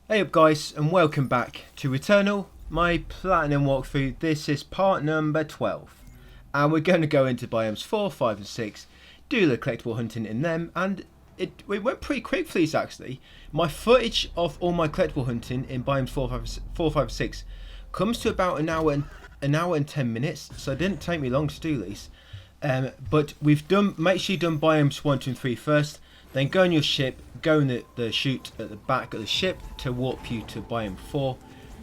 Hey up guys, and welcome back to Returnal, my Platinum walkthrough. This is part number 12. And we're going to go into biomes 4, 5 and 6, do the collectible hunting in them, and it went pretty quick for these actually. My footage of all my collectible hunting in biomes 4, 5 and 6 comes to about an hour and 10 minutes, so it didn't take me long to do these. But we've done, make sure you've done biomes 1, 2 and 3 first. Then go on your ship, go in the chute at the back of the ship to warp you to biome 4,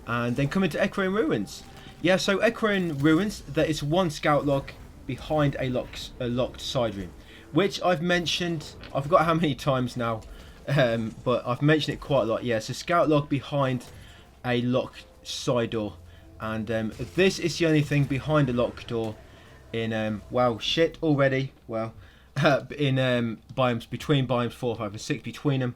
and then come into Echoing Ruins. Yeah, so Echoing Ruins, there is one scout log behind a locked side room, which I've mentioned, I forgot how many times now, but I've mentioned it quite a lot. Yeah, it's a scout log behind a locked side door, and this is the only thing behind a locked door in, wow, shit already, well, in biomes, between biomes 4, 5 and 6, between them.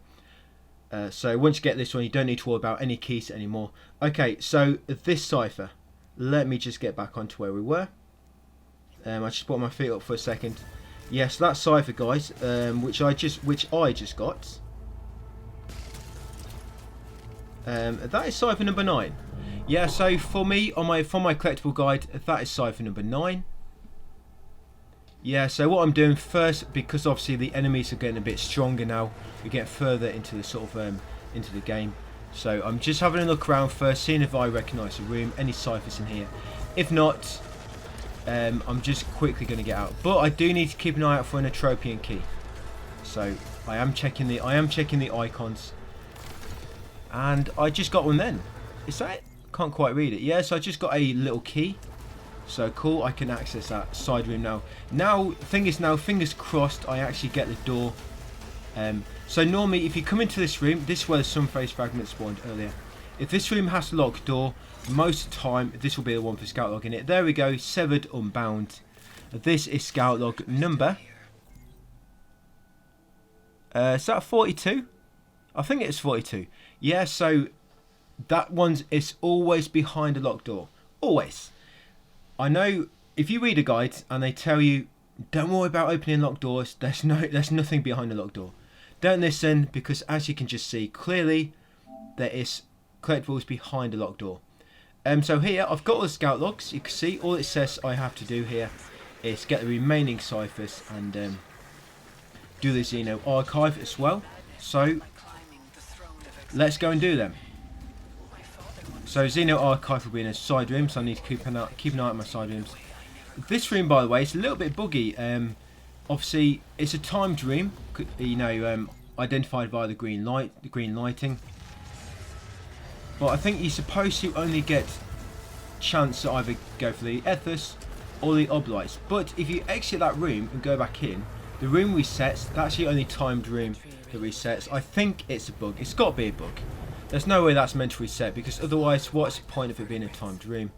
So once you get this one, you don't need to worry about any keys anymore. Okay, so this cipher, let me just get back onto where we were. I just put my feet up for a second. Yes, that cipher, guys, which I just got. That is cipher number 9. Yeah, so for me, for my collectible guide, that is cipher number 9. Yeah, so what I'm doing first, because obviously the enemies are getting a bit stronger now, we get further into the sort of into the game. So I'm just having a look around first, seeing if I recognise the room, any ciphers in here. If not, I'm just quickly going to get out. But I do need to keep an eye out for an Atropian key. So I am checking the icons, and I just got one then. Is that it? Can't quite read it. Yeah, so I just got a little key. So cool, I can access that side room now. Thing is now, fingers crossed, I actually get the door. So normally, if you come into this room, this is where the sunface fragment spawned earlier. If this room has a locked door, most of the time, this will be the one for scout log in it. There we go, severed, unbound. This is scout log number. Is that 42? I think it's 42. Yeah, so that is always behind a locked door. Always. I know if you read a guide and they tell you don't worry about opening locked doors, there's nothing behind a locked door. Don't listen, because as you can just see clearly, there is collectibles behind a locked door. So here I've got all the scout logs. You can see all it says I have to do here is get the remaining ciphers and do the Xeno Archive as well. So let's go and do them. So Xeno Archive will be in a side room, so I need to keep an eye on my side rooms. This room, by the way, is a little bit buggy. Obviously, it's a timed room, you know, identified by the green lighting. But I think you're supposed to only get chance to either go for the ethos or the oblights. But if you exit that room and go back in, the room resets. That's the only timed room that resets. I think it's a bug. It's got to be a bug. There's no way that's meant to reset, because otherwise what's the point of it being a timed room?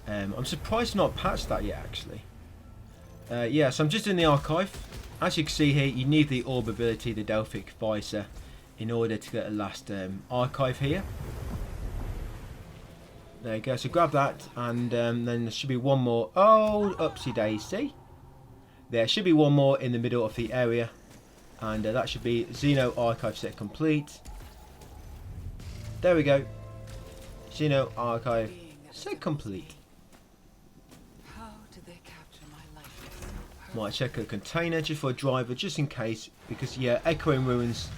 I'm surprised not patched that yet actually. Yeah, so I'm just in the archive. As you can see here, you need the orb ability, the Delphic Visor, in order to get the last archive here. There you go, so grab that, and then there should be one more. Oh, upsy daisy. There should be one more in the middle of the area, and that should be Xeno Archive set complete. There we go. Xeno Archive set complete. Might check a container just for a driver, just in case, because yeah, Echoing Ruins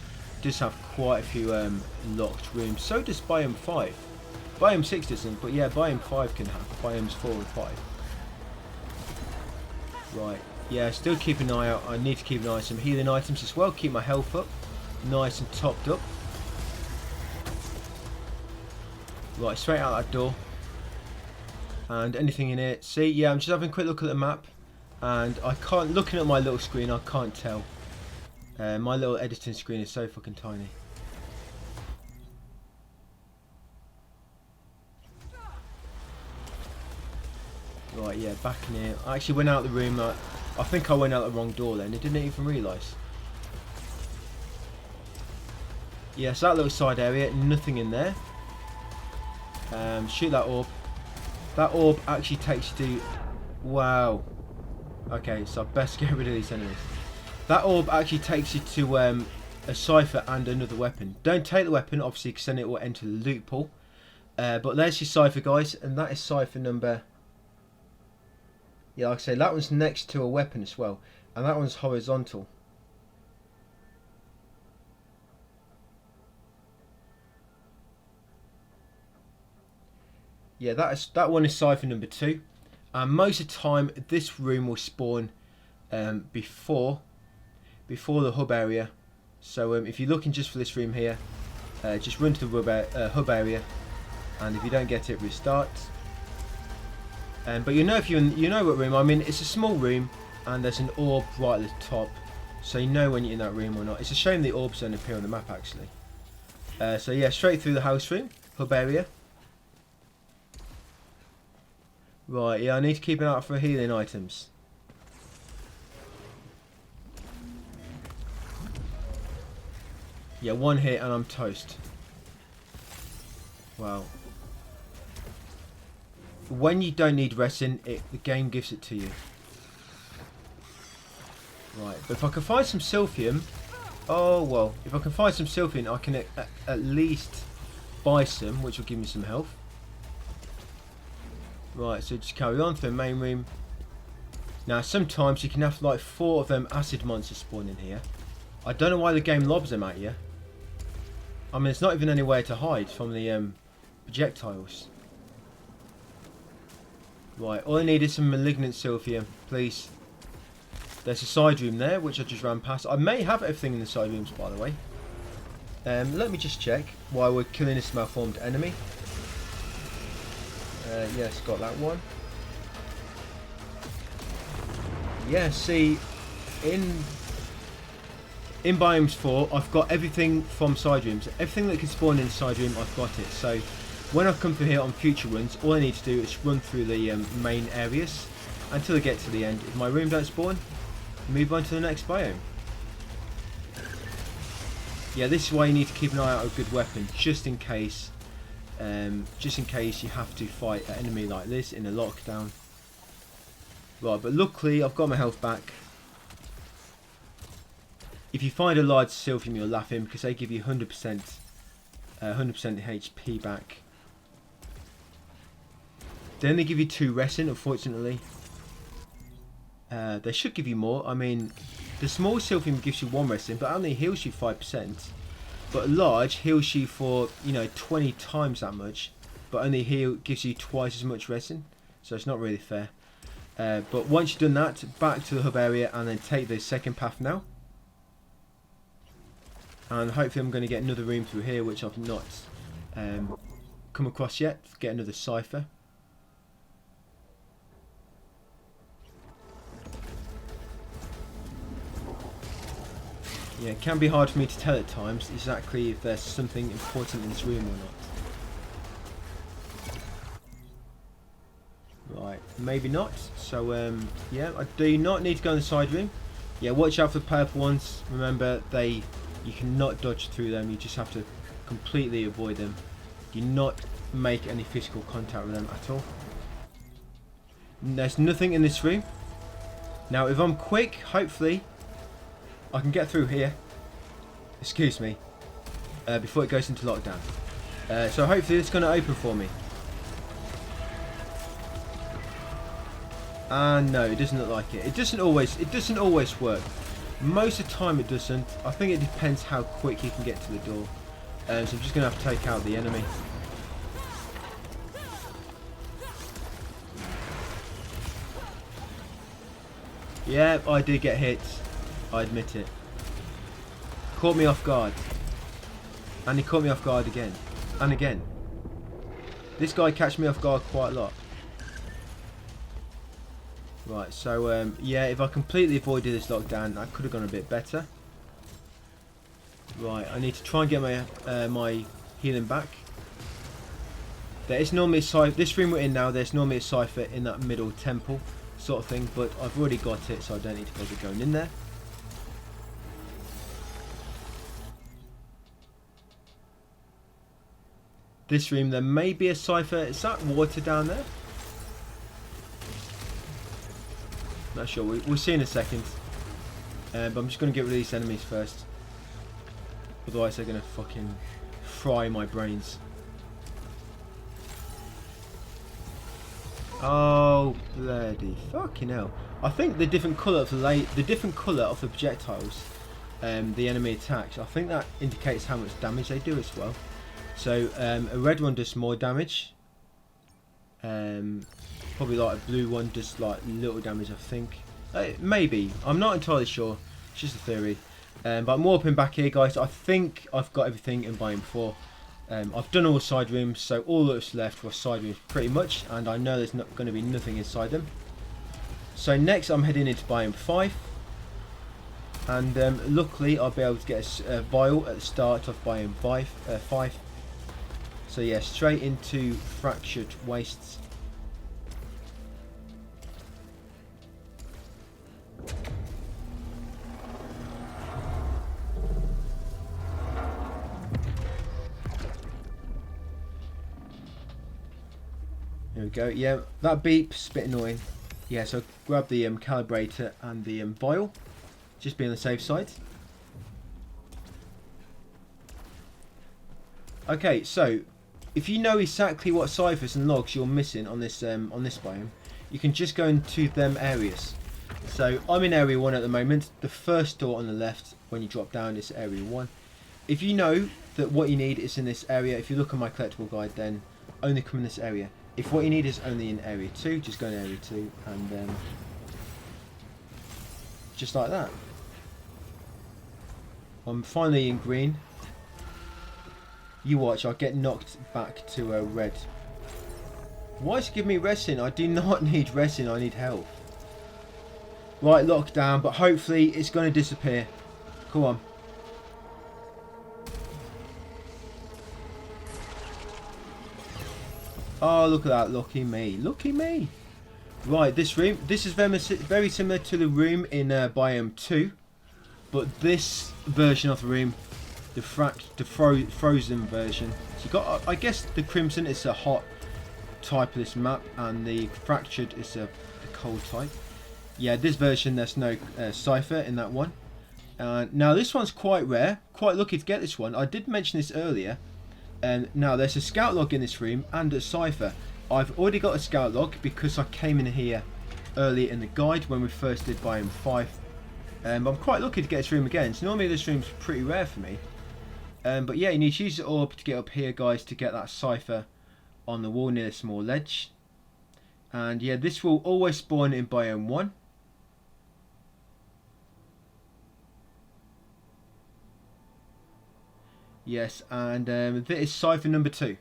does have quite a few locked rooms. So does biome 5. Biome 6 doesn't, but yeah, biome 5 can have biomes 4 and 5. Right, yeah, still keep an eye out. I need to keep an eye on some healing items as well. Keep my health up, nice and topped up. Right, straight out that door. And anything in here? See, yeah, I'm just having a quick look at the map, and I can't, looking at my little screen, I can't tell. My little editing screen is so fucking tiny. Right, yeah, back in here. I actually went out the room. I think I went out the wrong door then. I didn't even realise. Yeah, so that little side area, nothing in there. Shoot that orb. That orb actually takes you to... Wow. Okay, so I best get rid of these enemies. That orb actually takes you to a Cypher and another weapon. Don't take the weapon, obviously, because then it will enter the loot pool. But there's your Cypher, guys, and that is Cypher number... Yeah, like I say, that one's next to a weapon as well, and that one's horizontal. Yeah, that one is Cypher number 2, and most of the time this room will spawn before the hub area. So if you're looking just for this room here, just run to the hub area, and if you don't get it, restart. But you know if you know what room. I mean, it's a small room, and there's an orb right at the top, so you know when you're in that room or not. It's a shame the orbs don't appear on the map actually. So yeah, straight through the house room, hub area. Right, yeah, I need to keep an eye out for healing items. Yeah, one hit and I'm toast. Wow. When you don't need resting, the game gives it to you. Right, but if I can find some silphium... Oh, well, if I can find some silphium, I can at least buy some, which will give me some health. Right, so just carry on through the main room. Now, sometimes you can have like 4 of them acid monsters spawn in here. I don't know why the game lobs them at you. I mean, it's not even anywhere to hide from the projectiles. Right, all I need is some malignant silphium, please. There's a side room there, which I just ran past. I may have everything in the side rooms, by the way. Let me just check while we're killing this malformed enemy. Yes, got that one. Yeah, see, in Biomes 4, I've got everything from side rooms. Everything that can spawn in the side room, I've got it. So when I come through here on future runs, all I need to do is run through the main areas until I get to the end. If my room don't spawn, move on to the next biome. Yeah, this is why you need to keep an eye out on a good weapon, just in case you have to fight an enemy like this in a lockdown. Right, but luckily I've got my health back. If you find a large silphium, you'll laugh in because they give you 100% HP back. Then they give you 2 resting, unfortunately. They should give you more. I mean, the small silphium gives you 1 resting, but only heals you 5%. But large heals you for, 20 times that much, but only gives you twice as much resting. So it's not really fair. But once you've done that, back to the hub area and then take the second path now. And hopefully I'm going to get another room through here, which I've not come across yet. Get another Cypher. Yeah, it can be hard for me to tell at times exactly if there's something important in this room or not. Right, maybe not. So, yeah, I do not need to go in the side room. Yeah, watch out for the purple ones. Remember, you cannot dodge through them. You just have to completely avoid them. Do not make any physical contact with them at all. There's nothing in this room. Now, if I'm quick, hopefully I can get through here. Excuse me. Before it goes into lockdown. So hopefully it's going to open for me. No, it doesn't look like it. It doesn't always work. Most of the time it doesn't. I think it depends how quick you can get to the door. So I'm just going to have to take out the enemy. Yeah, I did get hit. I admit it. Caught me off guard. And he caught me off guard again. And again. This guy catches me off guard quite a lot. Right, so yeah, if I completely avoided this lockdown, that could have gone a bit better. Right, I need to try and get my my healing back. There is normally a Cypher. This room we're in now, there's normally a Cypher in that middle temple sort of thing, but I've already got it, so I don't need to bother going in there. This room, there may be a Cypher. Is that water down there? Not sure. We'll see in a second. But I'm just going to get rid of these enemies first. Otherwise they're going to fucking fry my brains. Oh, bloody fucking hell. I think the different colour of the projectiles the enemy attacks, I think that indicates how much damage they do as well. So a red one does more damage. Probably like a blue one does like little damage, I think. Maybe. I'm not entirely sure. It's just a theory. But I'm warping back here, guys. I think I've got everything in Biome 4. I've done all the side rooms, so all that's left were side rooms pretty much, and I know there's not going to be nothing inside them. So next I'm heading into Biome 5, and luckily I'll be able to get a vial at the start of Biome 5. So yeah, straight into Fractured Wastes. There we go. Yeah, that beep's a bit annoying. Yeah, so grab the calibrator and the vial. Just be on the safe side. Okay, so if you know exactly what ciphers and logs you're missing on this biome, you can just go into them areas. So I'm in area 1 at the moment. The first door on the left when you drop down is area 1. If you know that what you need is in this area, if you look at my collectible guide, then only come in this area. If what you need is only in area 2, just go in area 2 and just like that. I'm finally in green. You watch, I'll get knocked back to a red. Why is it giving me resin? I do not need resin, I need health. Right, lockdown, but hopefully it's going to disappear. Come on. Oh, look at that. Lucky me. Lucky me. Right, this room. This is very similar to the room in Biome 2. But this version of the room, the frozen version. So you got, I guess the crimson is a hot type of this map, and the fractured is the cold type. Yeah, this version there's no Cypher in that one. Now this one's quite rare. Quite lucky to get this one. I did mention this earlier. Now there's a scout log in this room and a Cypher. I've already got a scout log because I came in here earlier in the guide when we first did Biome 5. But I'm quite lucky to get this room again. So normally this room's pretty rare for me. But yeah, you need to use the orb to get up here, guys, to get that Cypher on the wall near the small ledge. And yeah, this will always spawn in Biome 1. Yes, and this is Cypher Number 2.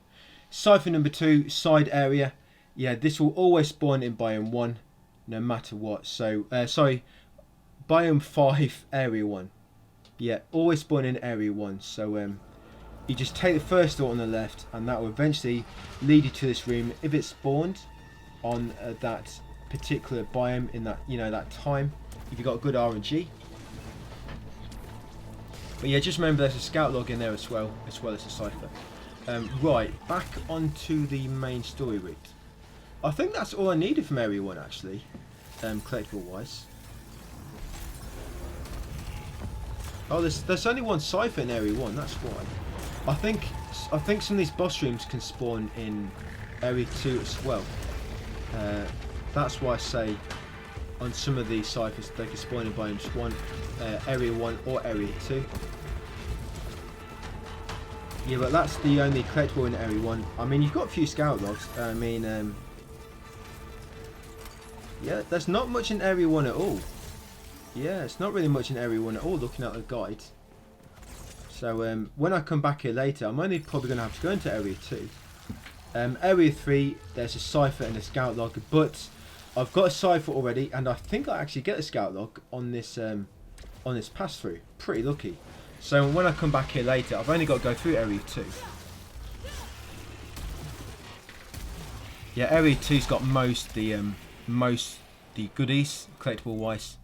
Cypher Number 2, side area. Yeah, this will always spawn in Biome 1, no matter what. So, sorry, Biome 5, Area 1. Yeah, always spawn in Area 1. So, you just take the first door on the left, and that will eventually lead you to this room. If it's spawned on that particular biome in that, that time, if you've got good RNG. But yeah, just remember there's a scout log in there as well as a Cypher. Right, back onto the main story route. I think that's all I needed from Area 1 actually, collectible wise. Oh, there's only one Cypher in Area 1, that's why. I think some of these boss rooms can spawn in Area 2 as well. That's why I say on some of these Cyphers they can spawn in Biomes 1, Area 1 or Area 2. Yeah, but that's the only collectible in Area 1. I mean, you've got a few scout logs. I mean, yeah, there's not much in Area 1 at all. Yeah, it's not really much in Area 1 at all, looking at the guide. So, when I come back here later, I'm only probably going to have to go into Area 2. Area 3, there's a Cypher and a scout log, but I've got a Cypher already, and I think I actually get a scout log on this pass through. Pretty lucky. So when I come back here later, I've only got to go through Area 2. Yeah, Area 2's got most the goodies, collectible wise.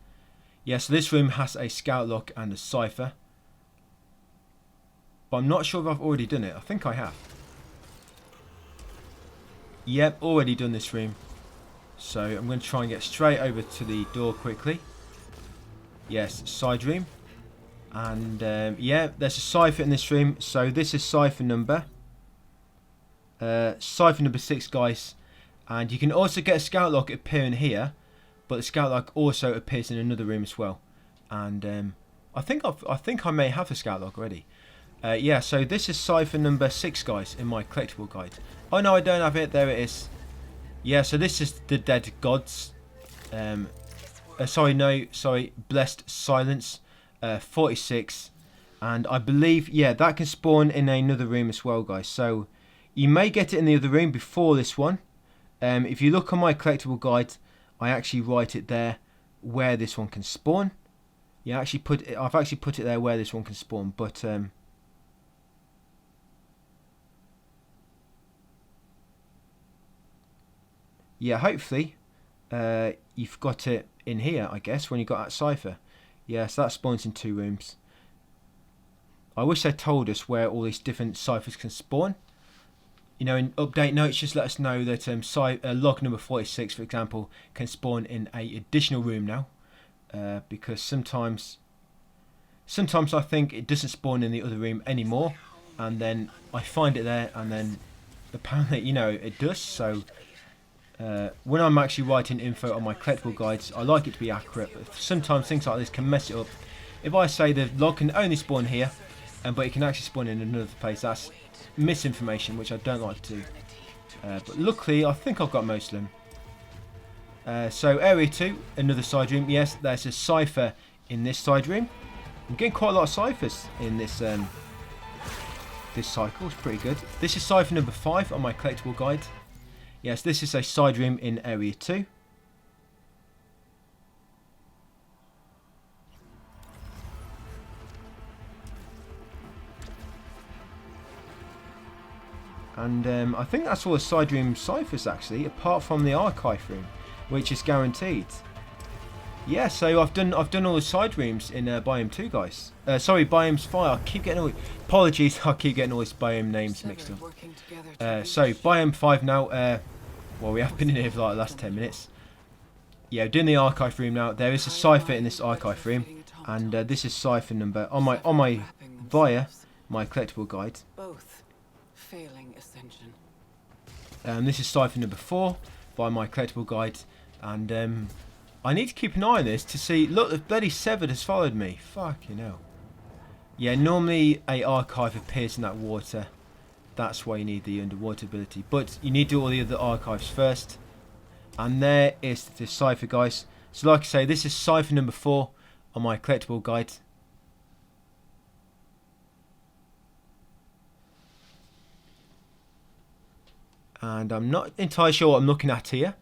Yeah, so this room has a scout log and a Cypher. But I'm not sure if I've already done it. I think I have. Yep, already done this room. So I'm going to try and get straight over to the door quickly. Yes, side room. And yeah, there's a Cypher in this room. So this is Cypher number 6, guys. And you can also get a scout log appearing here, but the scout log also appears in another room as well. And I think I may have the scout log already. Yeah, so this is Cypher number 6, guys, in my collectible guide. Oh no, I don't have it. There it is. Yeah, so this is the dead gods. Sorry, blessed silence. 46, and I believe, yeah, that can spawn in another room as well, guys. So you may get it in the other room before this one. If you look on my collectible guide, I actually write it there where this one can spawn. Yeah, I've actually put it there where this one can spawn. But yeah, hopefully you've got it in here, I guess, when you got that Cypher. Yeah, so that spawns in 2 rooms. I wish they told us where all these different Cyphers can spawn. You know, in update notes, just let us know that log number 46, for example, can spawn in a additional room now. Because sometimes I think it doesn't spawn in the other room anymore. And then I find it there, and then apparently, you know, it does. So when I'm actually writing info on my collectible guides, I like it to be accurate, but sometimes things like this can mess it up. If I say the log can only spawn here, but it can actually spawn in another place, that's misinformation, which I don't like to do. But luckily, I think I've got most of them. So area 2, another side room. Yes, there's a Cypher in this side room. I'm getting quite a lot of Cyphers in this this cycle. It's pretty good. This is Cypher number 5 on my collectible guide. Yes, this is a side room in area 2. And I think that's all the side room Cyphers actually, apart from the archive room, which is guaranteed. Yeah, so I've done all the side rooms in biome 2, guys. Sorry, biomes 5. I keep getting all. Apologies, I keep getting all these biome names mixed up. So biome 5 now. Well, we have been in here for like the last 10 minutes. Yeah, doing the archive room now. There is a Cypher in this archive room, and this is Cypher number on my via my collectible guide. Both failing ascension. This is Cypher number 4 by my collectible guide, and I need to keep an eye on this to see. Look, the bloody Severed has followed me. Fucking hell. Yeah, normally a archive appears in that water. That's why you need the underwater ability. But you need to do all the other archives first. And there is the Cypher, guys. So like I say, this is Cypher number 4 on my collectible guide. And I'm not entirely sure what I'm looking at here.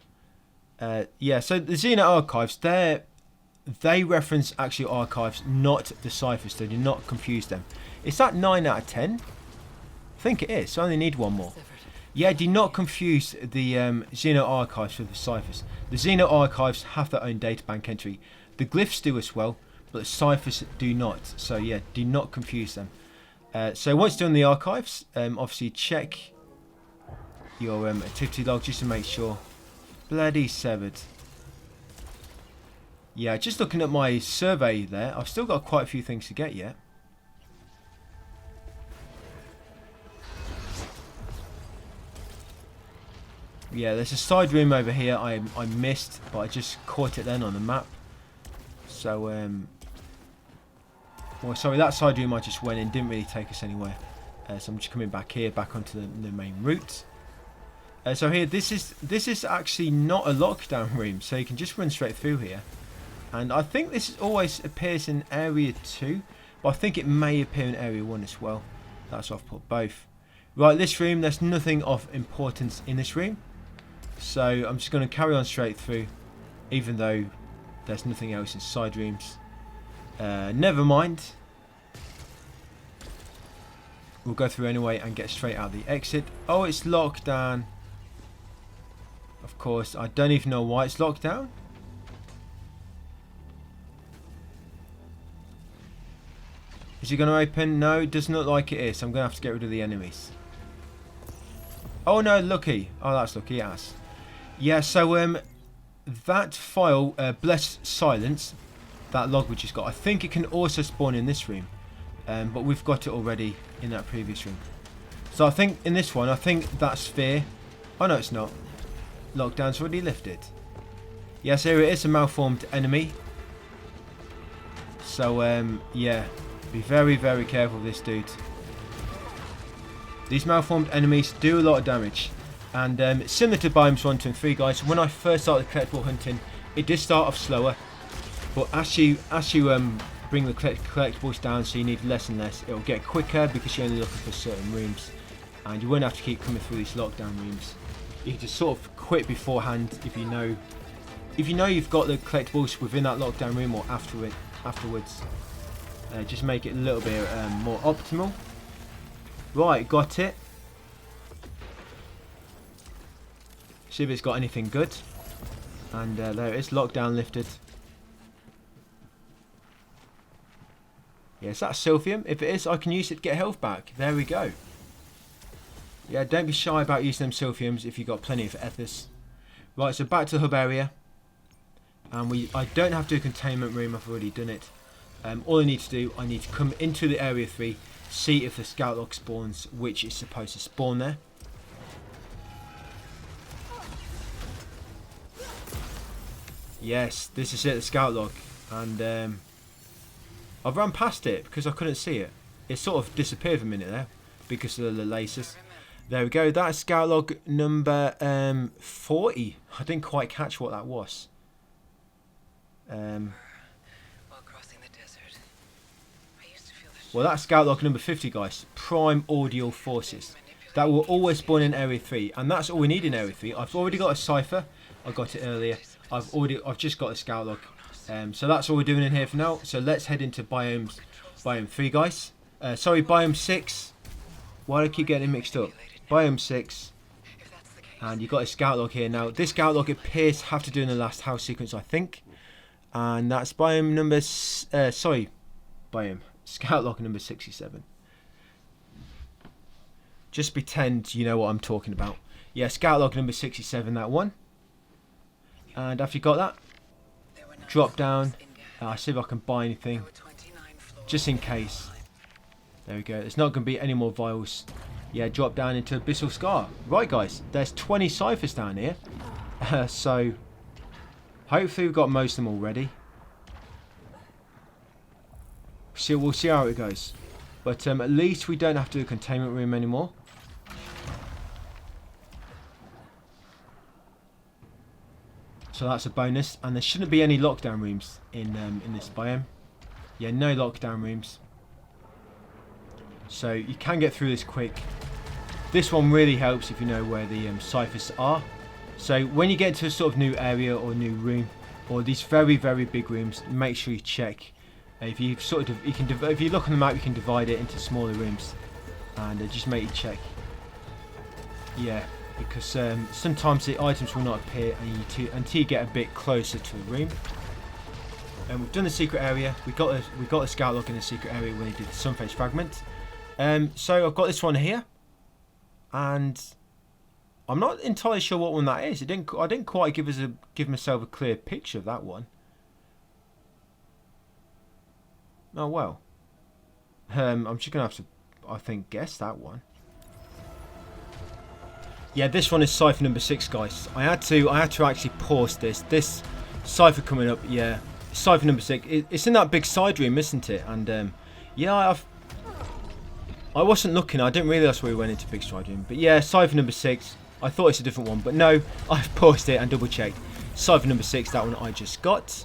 Yeah, so the Xeno Archives, they reference actual archives, not the Cyphers, so do not confuse them. Is that 9 out of 10? I think it is, so I only need one more. Yeah, do not confuse the Xeno Archives with the Cyphers. The Xeno Archives have their own databank entry. The glyphs do as well, but the Cyphers do not. So yeah, do not confuse them. So once done the archives, obviously check your activity log just to make sure. Bloody Severed. Yeah, just looking at my survey there, I've still got quite a few things to get yet. Yeah, there's a side room over here I missed, but I just caught it then on the map. So, well, sorry, that side room I just went in, didn't really take us anywhere. So I'm just coming back here, back onto the main route. So here, this is actually not a lockdown room, so you can just run straight through here. And I think this always appears in area 2, but I think it may appear in area 1 as well. That's why I've put both. Right, this room, there's nothing of importance in this room. So I'm just going to carry on straight through, even though there's nothing else in side rooms. Never mind. We'll go through anyway and get straight out the exit. Oh, it's locked down. Of course, I don't even know why it's locked down. Is it going to open? No, it doesn't look like it is. So I'm going to have to get rid of the enemies. Oh no, lucky. Oh, that's lucky, yes. Yeah, so that file, Blessed Silence, that log we just got. I think it can also spawn in this room, but we've got it already in that previous room. So I think in this one, I think that sphere. Oh no, it's not. Lockdown's already lifted. Yes, here it is, a malformed enemy. So yeah, be very, very careful of this dude. These malformed enemies do a lot of damage, and similar to Biomes 1, 2 and 3, guys. When I first started collectible hunting, it did start off slower, but as you bring the collectibles down, so you need less and less, it'll get quicker because you're only looking for certain rooms, and you won't have to keep coming through these lockdown rooms. You can just sort of quit beforehand if you know you've got the collectibles within that lockdown room or afterwards. Just make it a little bit more optimal. Right, got it. See if it's got anything good. And there it is, lockdown lifted. Yeah, is that Silphium? If it is, I can use it to get health back. There we go. Yeah, don't be shy about using them Silphiums if you've got plenty of ethers. Right, so back to the hub area. And I don't have to do a containment room, I've already done it. All I need to do, I need to come into the area 3, see if the scout log spawns, which is supposed to spawn there. Yes, this is it, the scout log. And I've run past it because I couldn't see it. It sort of disappeared for a minute there because of the lasers. There we go, that's scout log number 40. I didn't quite catch what that was. Well, that's scout log number 50, guys. Primordial forces. That will always spawn in area 3, and that's all we need in area 3. I've already got a Cypher. I got it earlier. I've just got a scout log. So that's all we're doing in here for now. So let's head into biome 3, guys. Sorry, biome 6. Why do I keep getting it mixed up? Biome 6. And you've got a scout log here. Now, this scout log appears to have to do in the last house sequence, I think. And that's biome number... biome. Scout log number 67. Just pretend you know what I'm talking about. Yeah, scout log number 67, that one. And after you got that, drop down. See if I can buy anything. Just in case. There we go. There's not going to be any more vials. Yeah, drop down into Abyssal Scar. Right, guys. There's 20 ciphers down here. So, hopefully we've got most of them already. So we'll see how it goes. But at least we don't have to do a containment room anymore. So that's a bonus. And there shouldn't be any lockdown rooms in this biome. Yeah, no lockdown rooms. So you can get through this quick. This one really helps if you know where the ciphers are. So when you get into a sort of new area or new room, or these very, very big rooms, make sure you check. If you if you look on the map, you can divide it into smaller rooms, and just make you check. Yeah, because sometimes the items will not appear until you get a bit closer to the room. And we've done the secret area. We got a scout log in the secret area when we did the Sunface fragment. So I've got this one here, and I'm not entirely sure what one that is. I didn't quite give myself a clear picture of that one. Oh well. I'm just gonna have to, I think, guess that one. Yeah, this one is Cypher Number 6, guys. I had to actually pause this. This Cypher coming up, yeah. Cypher Number 6. It's in that big side room, isn't it? And yeah, I wasn't looking. I didn't realise we went into big side room. But yeah, Cypher Number 6. I thought it's a different one, but no. I've paused it and double checked. Cypher Number 6. That one I just got.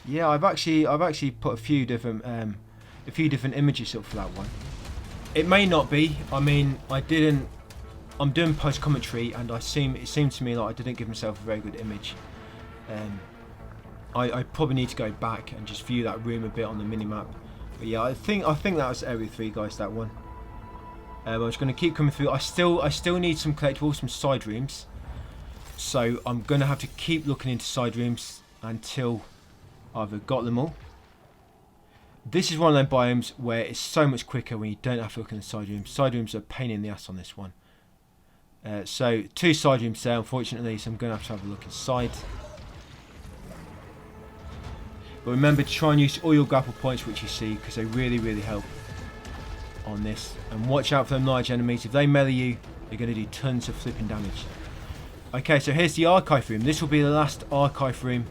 Yeah, I've actually put a few different images up for that one. It may not be. I mean, I'm doing post commentary, and it seemed to me like I didn't give myself a very good image. I probably need to go back and just view that room a bit on the minimap. But yeah, I think that was area 3, guys. That one. I was going to keep coming through. I still need some collectibles, some side rooms. So I'm going to have to keep looking into side rooms until I've got them all. This is one of those biomes where it's so much quicker when you don't have to look in the side rooms. Side rooms are a pain in the ass on this one. So 2 side rooms there, unfortunately, so I'm going to have a look inside. But remember to try and use all your grapple points which you see, because they really, really help on this. And watch out for them large enemies. If they melee you, they're going to do tons of flipping damage. Okay, so here's the archive room. This will be the last archive room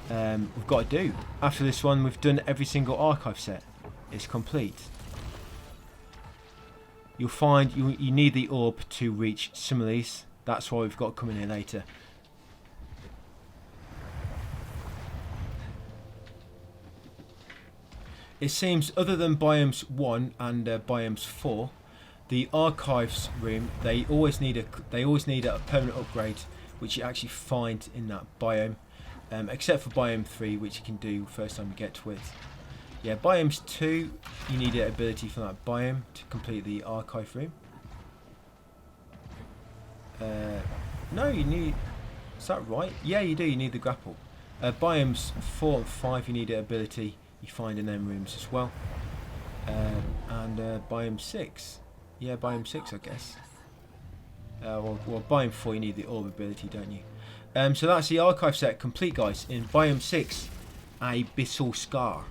we've got to do. After this one, we've done every single archive set. It's complete. You'll find you need the orb to reach some of these. That's why we've got coming here later. It seems other than biomes 1 and biomes 4, the archives room they always need a permanent upgrade, which you actually find in that biome, except for biome 3, which you can do first time you get to it. Yeah, biomes 2 you need an ability from that biome to complete the archive room. No, you need. Is that right? Yeah, you do. You need the grapple. Biomes 4 and 5 you need an ability you find in them rooms as well. And biome 6. Yeah, biome 6 I guess. Well, biome 4 you need the orb ability, don't you? So that's the archive set complete, guys. In biome 6, ABYSSAL Scar.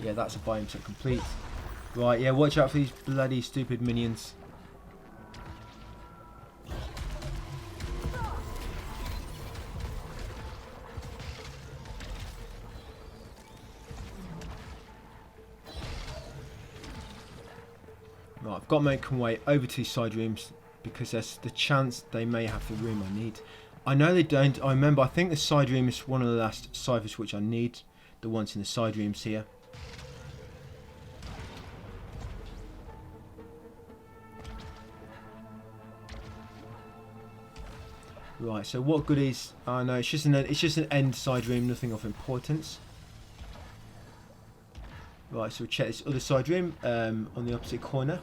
Yeah, that's a biome set complete. Right, yeah, watch out for these bloody stupid minions. Right, I've got to make my way over to these side rooms because there's the chance they may have the room I need. I know they don't. I remember, I think the side room is one of the last ciphers which I need. The ones in the side rooms here. Right, so what good is... Oh no, it's just an end side room, nothing of importance. Right, so we'll check this other side room on the opposite corner.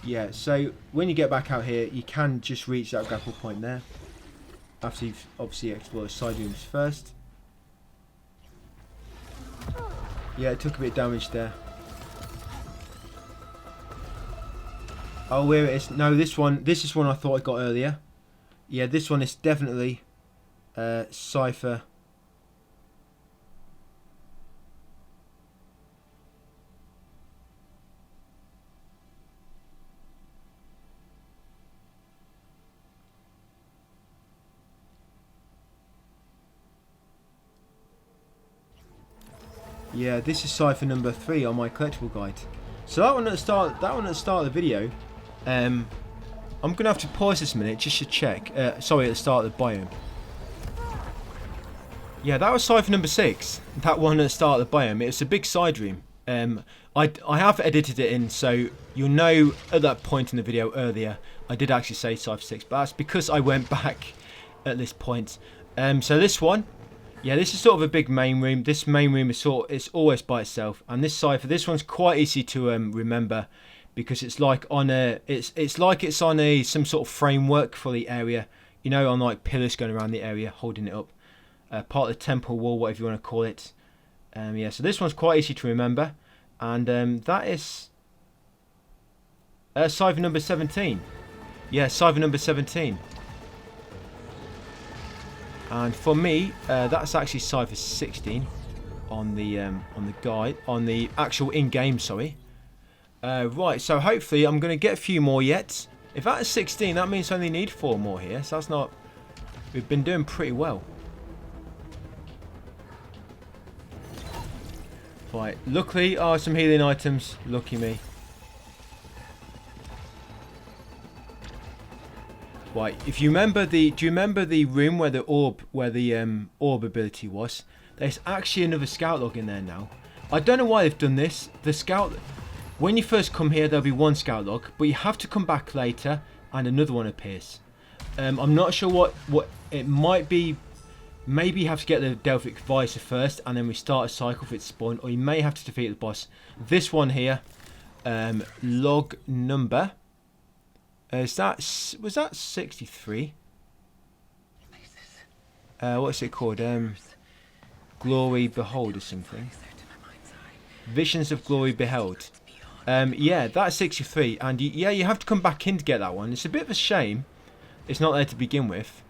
Yeah, so when you get back out here, you can just reach that grapple point there. After you've obviously explored side rooms first. Yeah, it took a bit of damage there. Oh, where it is? No, this is one I thought I got earlier. Yeah, this one is definitely Cypher. Yeah, this is Cypher number 3 on my collectible guide. So that one at the start of the video, I'm gonna have to pause this a minute just to check. Sorry, at the start of the biome. Yeah, that was Cypher number 6. That one at the start of the biome. It's a big side room. I have edited it in, so you'll know at that point in the video earlier I did actually say Cypher 6, but that's because I went back at this point. So this one. Yeah, this is sort of a big main room. This main room is it's always by itself, and this cipher, this one's quite easy to remember because it's like on a it's like it's on a some sort of framework for the area, you know, on like pillars going around the area holding it up, part of the temple wall, whatever you want to call it. Yeah, so this one's quite easy to remember, and that is cipher number 17. Yeah, cipher number 17. And for me, that's actually Cypher 16 on the guide, on the actual in-game. Sorry. Right. So hopefully I'm going to get a few more yet. If that is 16, that means I only need 4 more here. So that's not. We've been doing pretty well. Right. Luckily, some healing items. Lucky me. Right, if you remember do you remember the room where the orb ability was? There's actually another scout log in there now. I don't know why they've done this. The scout, when you first come here, there'll be one scout log, but you have to come back later and another one appears. I'm not sure what it might be. Maybe you have to get the Delphic Visor first, and then we start a cycle for it to spawn, or you may have to defeat the boss. This one here, log number. Was that 63? What's it called? Glory Behold or something. Visions of Glory Beheld. Yeah, that's 63, and yeah, you have to come back in to get that one. It's a bit of a shame it's not there to begin with,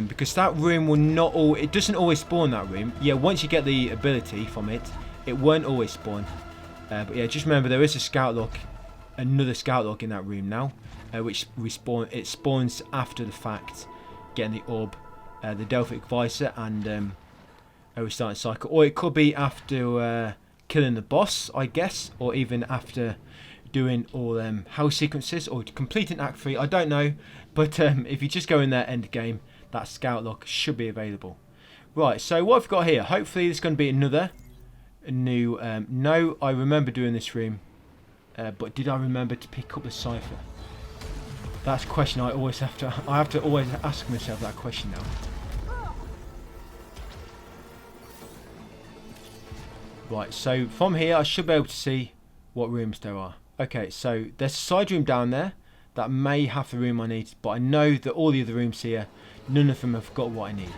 because that room will not it doesn't always spawn that room. Yeah, once you get the ability from it, it won't always spawn. But yeah, just remember there is a scout log, another scout log in that room now, which it spawns after the fact, getting the orb, the Delphic Visor, and a restarting cycle, or it could be after killing the boss, I guess, or even after doing all house sequences or completing Act 3. I don't know, but if you just go in there end game, that scout log should be available. Right, so what I've got here, hopefully there's going to be another new no, I remember doing this room, but did I remember to pick up the Cypher? That's a question I always have to always ask myself that question now. Right, so from here I should be able to see what rooms there are. Okay, so there's a side room down there that may have the room I need, but I know that all the other rooms here, none of them have got what I need.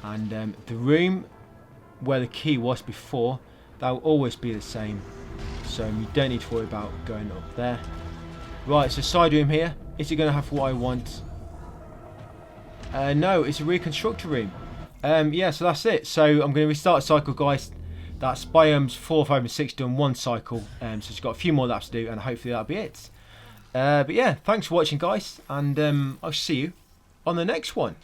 And the room where the key was before, that will always be the same, so you don't need to worry about going up there. Right, so side room here, is it going to have what I want? No, it's a reconstructor room. Yeah, so that's it. So I'm going to restart the cycle, guys. That's biomes 4, 5 and 6 done one cycle, so it's got a few more laps to do, and hopefully that'll be it. But yeah, thanks for watching, guys, and I'll see you on the next one.